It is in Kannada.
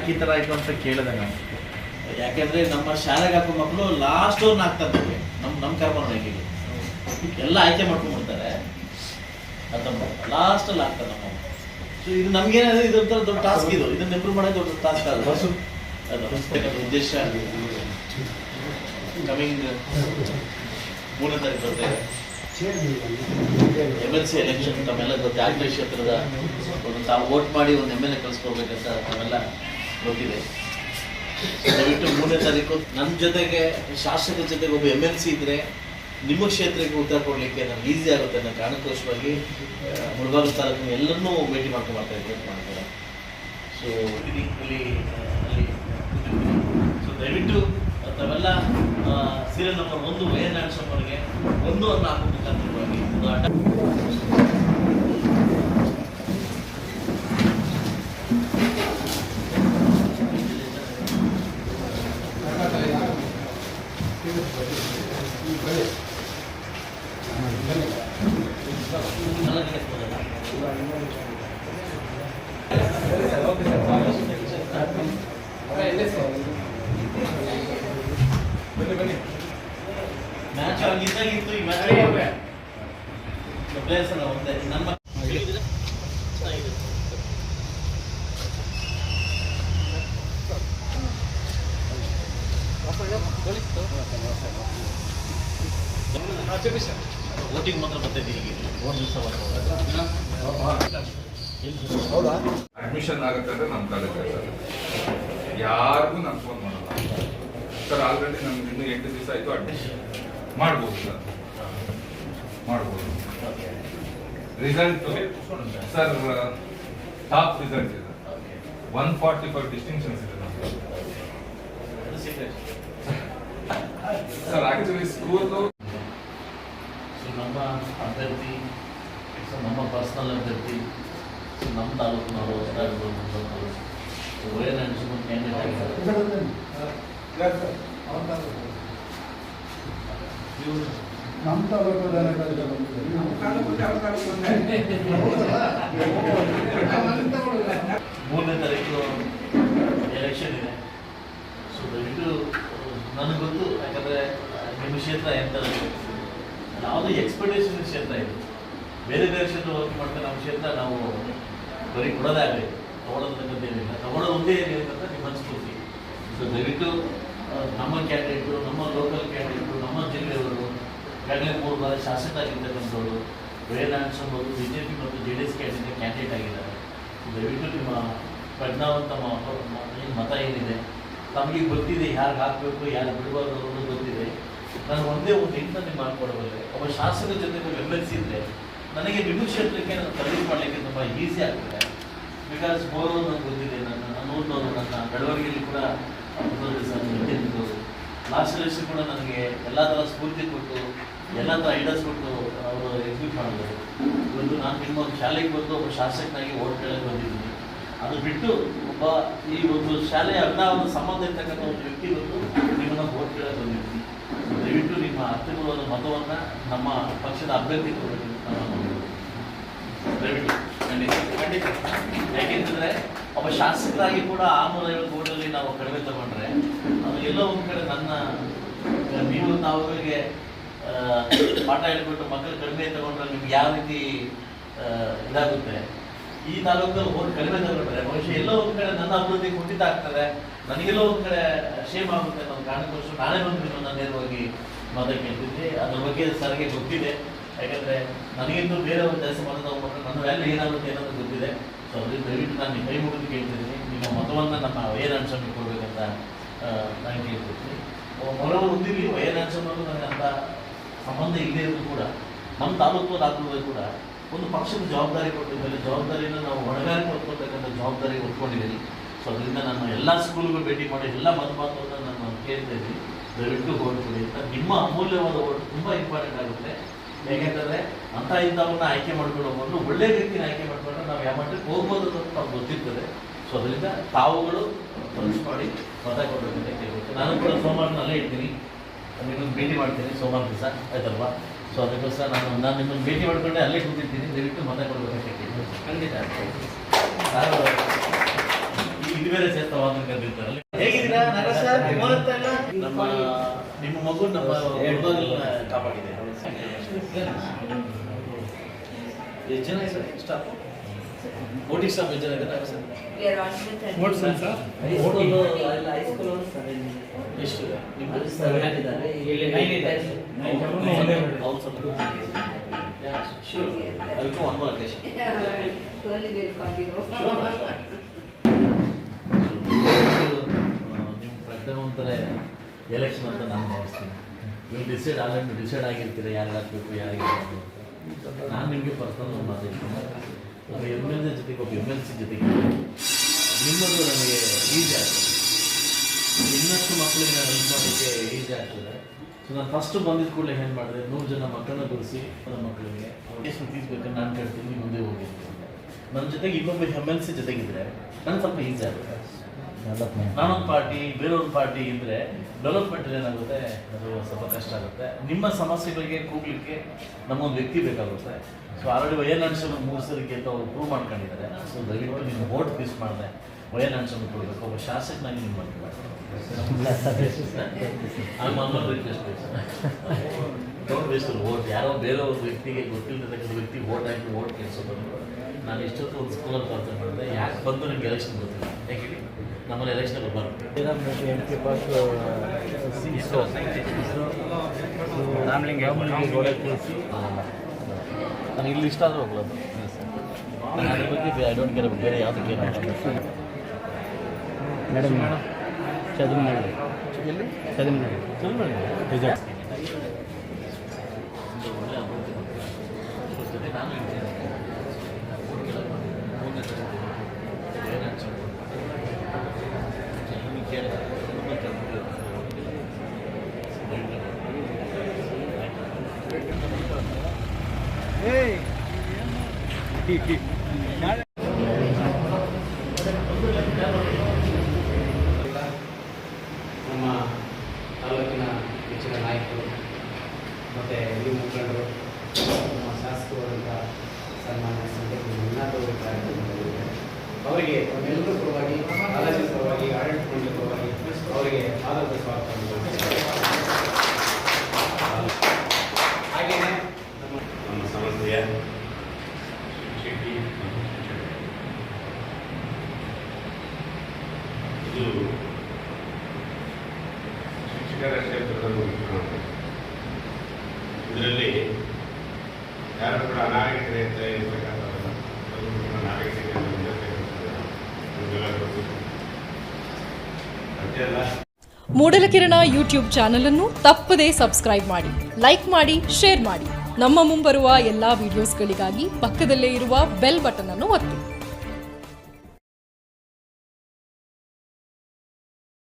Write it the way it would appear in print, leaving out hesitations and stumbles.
ಯಾಕೆ ಈ ಥರ ಆಯಿತು ಅಂತ ಕೇಳಿದೆ ನಾವು. ಯಾಕೆಂದರೆ ನಮ್ಮ ಶಾಲೆಗೆ ಹಾಕೋ ಮಕ್ಕಳು ಲಾಸ್ಟ್ ಅವ್ರನ್ನ ಹಾಕ್ತಾರೆ ನಮಗೆ, ನಮ್ಮ ಕರ್ಕೊಂಡು ಆಯ್ಕೆಗೆ ಎಲ್ಲ ಆಯ್ಕೆ ಮಾಡ್ಕೊಂಡ್ಬಿಡ್ತಾರೆ, ಅದು ಲಾಸ್ಟಲ್ಲಿ ಹಾಕ್ತಾರೆ ನಮ್ಮ. ಸೊ ಇದು ನಮಗೇನಾದ್ರೆ ಇದೊಂಥರ ದೊಡ್ಡ ಟಾಸ್ಕ್, ಇದನ್ನ ಇಂಪ್ರೂವ್ ಮಾಡೋದು ದೊಡ್ಡ ಟಾಸ್ಕ್ ಅದು ಉದ್ದೇಶ. ಕಮಿಂಗ್ 3ನೇ ತಾರೀಕು ಬರ್ತೇವೆ MLC ಎಲೆಕ್ಷನ್. ತಮ್ಮೆಲ್ಲ ಗೊತ್ತೆ, ಆಗ್ಲೇ ಕ್ಷೇತ್ರದ ತಾವು ವೋಟ್ ಮಾಡಿ ಒಂದು MLA ಕಳಿಸ್ಕೊಡ್ಬೇಕಂತ ತಾವೆಲ್ಲ ಗೊತ್ತಿದೆ. ದಯವಿಟ್ಟು 3ನೇ ತಾರೀಕು ನನ್ನ ಜೊತೆಗೆ, ಶಾಸಕರ ಜೊತೆಗೆ ಒಬ್ಬ MLC ಇದ್ದರೆ ನಿಮ್ಮ ಕ್ಷೇತ್ರಕ್ಕೆ ಉತ್ತರ ಕೊಡಲಿಕ್ಕೆ ನಮ್ಗೆ ಈಸಿ ಆಗುತ್ತೆ ಅನ್ನೋ ಕಾರಣಕ್ಕೋಸ್ಕರವಾಗಿ ಮುಳಬಾಗಿಲು ತಾಲೂಕಿನ ಎಲ್ಲರನ್ನೂ ಭೇಟಿ ಮಾಡ್ತಾರೆ. ಸೊ ಅಲ್ಲಿ ಸೊ ದಯವಿಟ್ಟು ತಾವೆಲ್ಲ ಸೀರಿಯಲ್ ನಂಬರ್ 1 ವೈಎನ್ಆರ್ ಸಂಪರ್ಗೆ 1 ಅನ್ನು ಹಾಕಬೇಕಂತವಾಗಿ ಒಂದು ಆಟ. ಮ್ಯಾಚ್ ಆಗಿದ್ದಾಗಿತ್ತು, ಈ ಮ್ಯಾಚ್ ಪ್ಲೇಯರ್ಸ್ ಎಲ್ಲ ಒಂದೇ. ನಮ್ಮ ವೋಟಿಂಗ್ ಮಾತ್ರ ಬರ್ತಿದ್ದೀವಿ ಈಗ 1 ದಿವಸ ಹೌದಾ. ಅಡ್ಮಿಷನ್ ಆಗುತ್ತೆ ಅಂದರೆ ನಮ್ಮ ಕಾಲೇಜ್ ಯಾರಿಗೂ ನಾನು ಫೋನ್ ಮಾಡಲ್ಲ ಸರ್. ಆಲ್ರೆಡಿ ನಮ್ಗೆ ಇನ್ನೂ 8 ದಿವಸ ಆಯಿತು, ಅಡ್ಮಿಷನ್ ಮಾಡ್ಬೋದು ಸರ್, ಮಾಡ್ಬೋದು. ರಿಸಲ್ಟ್ ಸರ್ ಟಾಪ್ ರಿಸಲ್ಟ್ ಇದೆ, 145 ಡಿಸ್ಟಿಂಕ್ಷನ್ಸ್ ಇದೆ ಸರ್. ಆಕ್ಚುಲಿ ಸ್ಕೂಲು ನಮ್ಮ ಅಭ್ಯರ್ಥಿ, ನಮ್ಮ ಪರ್ಸನಲ್ ಅಭ್ಯರ್ಥಿ, ನಮ್ಮ ತಾಲೂಕಿನವರು ವೈಎನ್ಆರ್ ಕ್ಯಾಂಡಿಡೇಟ್ ಆಗಿದ್ದಾರೆ. ನಮ್ಮ ತಾಲೂಕು 3ನೇ ತಾರೀಕು ಎಲೆಕ್ಷನ್ ಇದೆ. ಸೊ ದಯವಿಟ್ಟು ನನಗೆ ಗೊತ್ತು, ಯಾಕಂದರೆ ನಿಮ್ಮ ಕ್ಷೇತ್ರ ಎಂತ ಯಾವುದೇ ಎಕ್ಸ್ಪೆಕ್ಟೇಷನ್ ಕ್ಷೇತ್ರ ಇದೆ. ಬೇರೆ ಕ್ಷೇತ್ರ ವರ್ಕ್ ಮಾಡ್ತಾರೆ, ನಮ್ಮ ಕ್ಷೇತ್ರ ನಾವು ಬರೀ ಕೊಡೋದೇ ಆಗಲಿ, ತಗೊಳ್ಳೋದೇನಿಲ್ಲ, ತಗೊಳ್ಳೋದು ಒಂದೇ ಏನಿದೆ ಅಂತ ನಿಮ್ಮ ಅನಿಸ್ಕೊಳ್ತಿ. ಸೊ ದಯವಿಟ್ಟು ನಮ್ಮ ಕ್ಯಾಂಡಿಡೇಟು, ನಮ್ಮ ಲೋಕಲ್ ಕ್ಯಾಂಡಿಡೇಟು, ನಮ್ಮ ಜಿಲ್ಲೆಯವರು, ಈಗಾಗಲೇ 3 ಬಾರಿ ಶಾಸಕರಾಗಿರ್ತಕ್ಕಂಥವ್ರು, ವೈಎನ್ಆರ್ ಸಂಬೋದು BJP ಮತ್ತು JDS ಕ್ಯಾಂಡಿಡೇಟ್ ಆಗಿದ್ದಾರೆ. ದಯವಿಟ್ಟು ನಿಮ್ಮ ಪ್ರಜ್ಞಾವಂತ ಮತ ಏನಿದೆ ತಮಗೆ ಗೊತ್ತಿದೆ, ಯಾರಿಗೆ ಹಾಕಬೇಕು ಯಾರು ಬಿಡಬಾರ್ದು ಅನ್ನೋದು ಗೊತ್ತಿದೆ. ನಾನು ಒಂದೇ ಒಂದು ಇಂಥ ನಿಮ್ಮ ಮಾಡ್ಕೊಡಬಲ್ಲೆ. ಒಬ್ಬ ಶಾಸಕರ ಜೊತೆಗೆ MLC ಇದ್ದರೆ ನನಗೆ ನಿಮ್ಮ ಕ್ಷೇತ್ರಕ್ಕೆ ನಾನು ಸರ್ವಿಸ್ ಮಾಡಲಿಕ್ಕೆ ತುಂಬ ಈಸಿ ಆಗ್ತದೆ. ಬಿಕಾಸ್ ಬೋರು ನನಗೆ ಗೊತ್ತಿದೆ, ನನ್ನ ಊರಿನವರು, ನನ್ನ ಬೆಳವಣಿಗೆಯಲ್ಲಿ ಕೂಡ ಇದ್ದಿದ್ದು. ಲಾಸ್ಟ್ ಎಲೆಕ್ಷನ್ ಕೂಡ ನನಗೆ ಎಲ್ಲ ಥರ ಸ್ಫೂರ್ತಿ ಕೊಟ್ಟು, ಎಲ್ಲ ಥರ ಐಡಿಯಾಸ್ ಕೊಟ್ಟು ಅವರು ಎಕ್ಸಿಕ್ಯೂಟ್ ಮಾಡಿದ್ರು. ಇವತ್ತು ನಾನು ನಿಮ್ಮ ಶಾಲೆಗೆ ಬಂದು ಒಬ್ಬ ಶಾಸಕನಾಗಿ ಓಟ್ ಕೇಳಕ್ಕೆ ಬಂದಿದ್ದೀನಿ. ಅದು ಬಿಟ್ಟು ಒಬ್ಬ ಈ ಒಂದು ಶಾಲೆಯ ಅವಿನಾಭಾವ ಸಂಬಂಧ ಇರ್ತಕ್ಕಂಥ ಒಂದು ವ್ಯಕ್ತಿ ಬಂದು ನಿಮ್ಮನ್ನು ಓಟ್ ಕೇಳಕ್ಕೆ ಬಂದಿದ್ದೀನಿ. ದಯವಿಟ್ಟು ನಿಮ್ಮ ಅತ್ಯುತ್ತಮವಾದ ಮತವನ್ನು ನಮ್ಮ ಪಕ್ಷದ ಅಭ್ಯರ್ಥಿ ಕೊಡಬೇಕು ಅಂತ ನಾನು ದಯವಿಟ್ಟು ಖಂಡಿತ. ಯಾಕೆಂತಂದರೆ ಒಬ್ಬ ಶಾಸಕರಾಗಿ ಕೂಡ 650 ವೋಟಲ್ಲಿ ನಾವು ಕಡಿಮೆ ತಗೊಂಡ್ರೆ ಅದು ಎಲ್ಲೋ ಒಂದು ಕಡೆ ನೀವು ನಾವುಗಳಿಗೆ ಪಾಠ ಹೇಳ್ಬಿಟ್ಟು ಮಕ್ಕಳು ಕಡಿಮೆ ತಗೊಂಡ್ರೆ ನಿಮ್ಗೆ ಯಾವ ರೀತಿ ಇದಾಗುತ್ತೆ. ಈ ತಾಲೂಕಲ್ಲಿ ವೋಟ್ ಕಡಿಮೆ ತಗೊಂಡ್ರೆ ಬಹುಶಃ ಎಲ್ಲೋ ಒಂದು ಕಡೆ ನನ್ನ ಅಭಿವೃದ್ಧಿ ಕುಂಠಿತ ಆಗ್ತದೆ, ನನಗೆಲ್ಲೋ ಒಂದು ಕಡೆ ಶೇಮ್ ಆಗುತ್ತೆ ಅನ್ನೋ ಕಾರಣಕ್ಕೋಸ್ಕರ ನಾನೇ ಬಂದು ನನ್ನ ನೇರವಾಗಿ ಮತ ಕೇಳ್ತಿದ್ದೆ. ಅದ್ರ ಬಗ್ಗೆ ಸರ್ಗೆ ಗೊತ್ತಿದೆ, ಯಾಕಂದರೆ ನನಗಿಂತೂ ಬೇರೆಯವರು ಜಾಸ್ತಿ ಮತ ತಗೊಂಡ್ರೆ ನನ್ನ ವ್ಯಾಲ್ಯೂ ಏನಾಗುತ್ತೆ ಅನ್ನೋದು ಗೊತ್ತಿದೆ. ಸೊ ಅದರಿಂದ ದಯವಿಟ್ಟು ನಾನು ನಿಮ್ಮ ಕೈ ಮುಗಿದು ಕೇಳ್ತಿದ್ದೀನಿ, ನಿಮ್ಮ ಮತವನ್ನು ನಮ್ಮ ವೈಎನ್ಆರ್ ಸ್ವಾಮಿ ಕೊಡಬೇಕಂತ ನಾನು ಕೇಳ್ತಿದ್ದೀನಿ. ಹೊರವರು ಹೊಂದಿರಲಿ, ವೈಎನ್ಆರ್ ಸ್ವಾಮಿ ನನಗೆ ಅಂತ ಸಂಬಂಧ ಇಲ್ಲದೇ ಇರೋದು ಕೂಡ ನಮ್ಮ ತಾಲೂಕು ದಾಖಲೆ ಕೂಡ ಒಂದು ಪಕ್ಷದ ಜವಾಬ್ದಾರಿ ಕೊಟ್ಟಿದ್ದಲ್ಲಿ ಜವಾಬ್ದಾರಿಯನ್ನು ನಾವು ಹೊಣೆಗಾರಿಕೆ ಹೊತ್ಕೊಳ್ತಕ್ಕಂಥ ಜವಾಬ್ದಾರಿ ಹೊತ್ಕೊಂಡಿದ್ದೀನಿ. ಸೊ ಅದರಿಂದ ನಾನು ಎಲ್ಲ ಸ್ಕೂಲ್ಗಳು ಭೇಟಿ ಮಾಡಿ ಎಲ್ಲ ಮತವನ್ನು ನಾನು ಕೇಳ್ತಾ ಇದ್ದೀನಿ. ದಯವಿಟ್ಟು ಓಟ್ ಕೊಡಿ ಅಂತ. ನಿಮ್ಮ ಅಮೂಲ್ಯವಾದ ಓಟ್ ತುಂಬ ಇಂಪಾರ್ಟೆಂಟ್ ಆಗುತ್ತೆ. ಯಾಕೆಂತಂದರೆ ಅಂಥ ಇಂಥವನ್ನ ಆಯ್ಕೆ ಮಾಡ್ಕೊಂಡು ಹೋಗ್ಬೋದು, ಒಳ್ಳೆ ವ್ಯಕ್ತಿನ ಆಯ್ಕೆ ಮಾಡ್ಕೊಂಡ್ರೆ ನಾವು ಯಾವ ಮಟ್ಟಕ್ಕೆ ಹೋಗ್ಬೋದು ಅಂತ ನಮ್ಗೆ ಗೊತ್ತಿರ್ತದೆ. ಸೊ ಅದರಿಂದ ತಾವುಗಳು ಮನಸ್ಸು ಮಾಡಿ ಮತ ಕೊಡಬೇಕಂತ ಕೇಳಬೇಕು. ನಾನು ಕೂಡ ಸೋಮವಾರ ಅಲ್ಲೇ ಇರ್ತೀನಿ, ನಿಮ್ಮನ್ನು ಭೇಟಿ ಮಾಡ್ತೀನಿ ಸೋಮವಾರ ದಿವಸ, ಆಯ್ತಲ್ವಾ? ಸೊ ಅದಕ್ಕೋಸ್ಕರ ನಾನು ನಿಮ್ಮನ್ನು ಭೇಟಿ ಮಾಡ್ಕೊಂಡೆ ಅಲ್ಲೇ ಕೂತಿರ್ತೀನಿ. ದಯವಿಟ್ಟು ಮತ ಕೊಡಬೇಕಂತ ಕೇಳಿ. ಖಂಡಿತ. ಈಗ ಇದು ಬೇರೆ ಸೇರ್ತಾವ ಅಂತ ಕರೆದಿರ್ತಾರಲ್ಲ. ಹೇಗಿದ್ದೀರಾ ನಾಗರಾಜ್ ಸರ್? ನಿಮ್ಮ ಮಗು ನಮ್ಮ ಹುಡುಗರನ್ನ ಕಾಪಾಡಿದೆ. ಎಷ್ಟು ಜನ ಇದ್ದಾರೆ ಸ್ಟಾಫ್? ಓಟಿ ಸ್ಟಾಫ್ ಎಷ್ಟು ಜನ ಇದ್ದಾರೆ ಸರ್? ಎಷ್ಟು ನಿಮ್ಮ ಪ್ರಜ್ಞಾವಂತರ ಎಲೆಕ್ಷನ್ ಅಂತ ನಾನು ಭಾವಿಸ್ತೀನಿ. ನೀವು ಡಿಸೈಡ್ ಆಗಿರ್ತೀರ ಯಾರು ಹಾಕ್ಬೇಕು ಯಾರಿಗೆ ಹಾಕಬೇಕು ಅಂತ. ನಾನು ನಿಮಗೆ ಪರ್ಸನಲ್ ಮಾತಾಡ್ತೀನಿ. ಒಬ್ಬ MLA ಜೊತೆಗೆ ಒಬ್ಬ MLC ಜೊತೆಗೆ ನಿಮ್ಮದು ನನಗೆ ಈಜಿ ಆಗ್ತದೆ. ಇನ್ನಷ್ಟು ಮಕ್ಕಳಿಗೆ ನಾನು ಹೆಲ್ಪ್ ಮಾಡೋಕ್ಕೆ ಈಜಿ ಆಗ್ತದೆ. ಸೊ ನಾನು ಫಸ್ಟ್ ಬಂದಿದ್ದ ಕೂಡಲೇ ಏನು ಮಾಡಿದೆ, 100 ಜನ ಮಕ್ಕಳನ್ನ ಗುರುಸಿ ನನ್ನ ಮಕ್ಕಳಿಗೆ ಎಷ್ಟು ತೀಸ್ಬೇಕಂತ ನಾನು ಕೇಳ್ತೀನಿ, ನೀವು ಮುಂದೆ ಹೋಗಿ. ನನ್ನ ಜೊತೆಗೆ ಇನ್ನೊಬ್ಬ MLC ಜೊತೆಗಿದ್ರೆ ನನಗೆ ಸ್ವಲ್ಪ ಈಜಿ ಆಗುತ್ತೆ. ನಾನೊಂದು ಪಾರ್ಟಿ ಬೇರೊಂದು ಪಾರ್ಟಿ ಇದ್ದರೆ ಡೆವಲಪ್ಮೆಂಟ್ ಏನಾಗುತ್ತೆ, ಅದು ಸ್ವಲ್ಪ ಕಷ್ಟ ಆಗುತ್ತೆ. ನಿಮ್ಮ ಸಮಸ್ಯೆಗಳಿಗೆ ಕೂಗ್ಲಿಕ್ಕೆ ನಮ್ಮೊಂದು ವ್ಯಕ್ತಿ ಬೇಕಾಗುತ್ತೆ. ಸೊ ಆಲ್ರೆಡಿ ವಯನಾಂಶನ 3 ಸರಿ ಅಂತ ಅವ್ರು ಪ್ರೂವ್ ಮಾಡ್ಕೊಂಡಿದ್ದಾರೆ. ಸೊ ದಯವಿಟ್ಟು ನಿಮ್ಮ ವೋಟ್ ಮಿಸ್ ಮಾಡಿದೆ ವಯನಾಂಶನ ಕೊಡಬೇಕು. ಒಬ್ಬ ಶಾಸಕನಾಗಿ ನಿಮ್ಮ ಡೋಂಟ್ ವೇಸ್ಟ್ ವೋಟ್. ಯಾರೋ ಬೇರೆ ಒಂದು ವ್ಯಕ್ತಿಗೆ ಗೊತ್ತಿಲ್ಲತಕ್ಕಂಥ ವ್ಯಕ್ತಿ ವೋಟ್ ಹಾಕಿ ವೋಟ್ ಕೆಲಸೋದು. ನಾನು ಇಷ್ಟೊತ್ತು ಒಂದು ಸ್ಕೂಲಲ್ಲಿ ಕೆಲಸ ಮಾಡಿದೆ. ಯಾಕೆ ಬಂದು ನಿಮ್ಗೆ ಎಲೆಕ್ಷನ್ ಗೊತ್ತಿಲ್ಲ, ಯಾಕೆ ನಮ್ಮಲ್ಲಿ ಎಲೆಕ್ಷನ್ ಬರುತ್ತೆ. ನಾನು ಇಲ್ಲಿ ಇಷ್ಟ ಆದರೂ ಹೋಗ್ಲದು. ನಾನು ಅದ್ರ ಬಗ್ಗೆ ಐ ಡೋಂಟ್ ಕೇರ್ ಬೇರೆ ಯಾವುದಕ್ಕೆ ಮೇಡಮ್ ಚದುಮನಹಳ್ಳಿ ಎಲ್ಲಿ ಚದುಮನಹಳ್ಳಿ ರಿಸಲ್ಟ್ ಒಳ್ಳೆ ಅಭಿವೃದ್ಧಿ ಮಾಡ್ತೀನಿ. ಜೊತೆ ನಾನು ಇರ್ತೇನೆ. ನಮ್ಮ ತಾಲೂಕಿನ ಹೆಚ್ಚಿನ ನಾಯಕರು ಮತ್ತು ಯುವ ಮುಖಂಡರು, ನಮ್ಮ ಶಾಸಕರಾದಂಥ ಸನ್ಮಾನ್ಯ ಸಂಘಟನೆ ಅವರಿಗೆ ನಮ್ಮೆಲ್ಲರೂ ಪರವಾಗಿ, ಕಾಲೇಜಿನ ಪರವಾಗಿ, ಆಡಳಿತ ಮಂಡಳಿ ಪರವಾಗಿ ಅವರಿಗೆ ಆದರದ ಸ್ವಾಗತ. ಹಾಗೆಯೇ ನಮ್ಮ ಸಂಸ್ಥೆಯ ಶಿಕ್ಷಕಿ ಇದು ಶಿಕ್ಷಕರ ಕ್ಷೇತ್ರದ ಇದರಲ್ಲಿ ಯಾರು ಕೂಡ ನಾಗರಿಕತೆ ಇರಬೇಕಾಗ್ತದಲ್ಲ, ನಾಗರಿಕತೆ ಮೂಡಲಕಿರಣ ಯೂಟ್ಯೂಬ್ ಚಾನಲ್ ಅನ್ನು ತಪ್ಪದೇ ಸಬ್ಸ್ಕ್ರೈಬ್ ಮಾಡಿ, ಲೈಕ್ ಮಾಡಿ, ಶೇರ್ ಮಾಡಿ. ನಮ್ಮ ಮುಂಬರುವ ಎಲ್ಲಾ ವಿಡಿಯೋಸ್ಗಳಿಗಾಗಿ ಪಕ್ಕದಲ್ಲೇ ಇರುವ ಬೆಲ್ ಬಟನ್ ಅನ್ನು ಒತ್ತಿ.